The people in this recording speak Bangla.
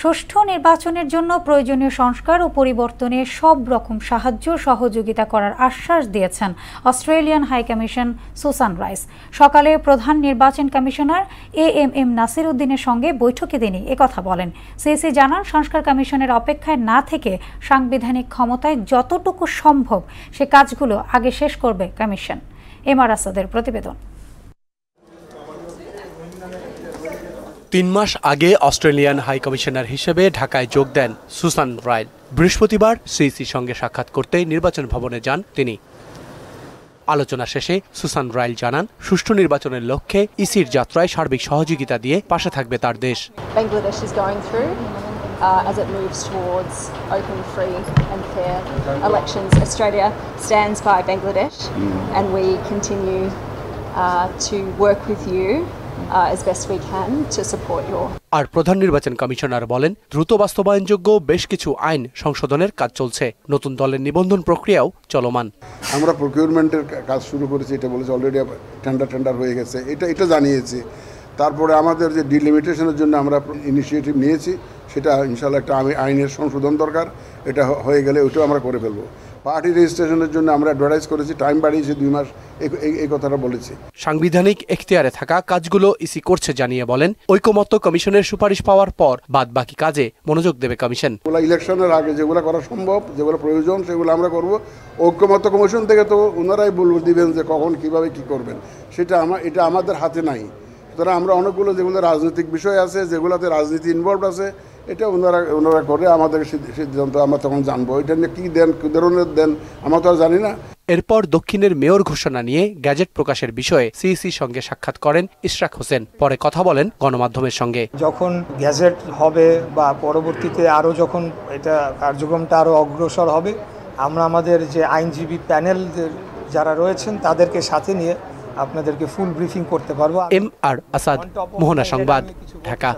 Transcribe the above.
সুষ্ঠু নির্বাচনের জন্য প্রয়োজনীয় সংস্কার ও পরিবর্তনে সব রকম সাহায্য সহযোগিতা করার আশ্বাস দিয়েছেন অস্ট্রেলিয়ান হাইকমিশন সুসান রাইস। সকালে প্রধান নির্বাচন কমিশনার এএমএম নাসির উদ্দিনের সঙ্গে বৈঠকে তিনি একথা বলেন। সিইসি জানান, সংস্কার কমিশনের অপেক্ষায় না থেকে সাংবিধানিক ক্ষমতায় যতটুকু সম্ভব সে কাজগুলো আগে শেষ করবে কমিশন। এমআর আসাদের প্রতিবেদন। 3 মাস আগে অস্ট্রেলিয়ান হাই কমিশনার হিসেবে ঢাকায় যোগ দেন সুসান রাইস। বৃহস্পতিবার সিইসির সঙ্গে সাক্ষাৎ করতে নির্বাচন ভবনে যান তিনি। আলোচনা শেষে সুসান রাইস জানান, সুষ্ঠু নির্বাচনের লক্ষ্যে ইসির যাত্রায় সার্বিক সহযোগিতা দিয়ে পাশে থাকবে তার দেশ। Bangladesh is going through as it moves towards open, free and fair elections. Australia stands by Bangladesh and we continue to work with you as best we can to support your. আর প্রধান নির্বাচন কমিশনার বলেন, দ্রুত বাস্তবায়নযোগ্য বেশ কিছু আইন সংশোধনের কাজ চলছে। নতুন দলের নিবন্ধন প্রক্রিয়াও চলমান। আমরা প্রকিউরমেন্টের কাজ শুরু করেছি, এটা বলেছে অলরেডি টেন্ডার হয়ে গেছে, এটা জানিয়েছি। তারপরে আমাদের যে ডিলিমিটেশনের জন্য আমরা ইনিশিয়েটিভ নিয়েছি, সেটা ইনশাআল্লাহ একটা আইনের সংশোধন দরকার, এটা হয়ে গেলে ওইটাও আমরা করে ফেলবো। পার্টি রেজিস্ট্রেশনের জন্য আমরা অ্যাডভার্টাইজ করেছি, টাইম বাড়িয়েছি 2 মাস, এই কথাটা বলেছি। সাংবিধানিক এখতিয়ারে থাকা কাজগুলো ইসি করছে জানিয়ে বলেন, ঐকমত্য কমিশনের সুপারিশ পাওয়ার পর বাদ বাকি কাজে মনোযোগ দেবে কমিশন। ইলেকশনের আগে যেগুলো করা সম্ভব, যেগুলো প্রয়োজন, সেগুলো আমরা করব। ঐকমত্য কমিশন থেকে তো ওনারাই দিবেন যে কখন কিভাবে কি করবেন, এটা আমাদের হাতে নাই। সুতরাং আমরা অনেকগুলো যেগুলো রাজনৈতিক বিষয় আছে, যেগুলোতে রাজনীতি ইনভলভ আছে, এটা ওনারা করে আমাদের সিদ্ধান্ত আমরা তখন জানবো। এটা নিয়ে কি দেন, কি ধরনের দেন, আমরা তো আর জানি না। এরপর দক্ষিণের মেয়র ঘোষণা নিয়ে গ্যাজেট প্রকাশের বিষয়ে সিইসির সঙ্গে সাক্ষাৎ করেন ইশরাক হোসেন। পরে কথা বলেন গণমাধ্যমের সঙ্গে। যখন গ্যাজেট হবে বা পরবর্তীতে আরও যখন এটা কার্যক্রমটা আরও অগ্রসর হবে, আমরা আমাদের যে আইনজীবী প্যানেল যারা রয়েছেন তাদেরকে সাথে নিয়ে আপনাদেরকে ফুল ব্রিফিং করতে পারবো। এমআর আসাদ, মোহনা সংবাদ, ঢাকা।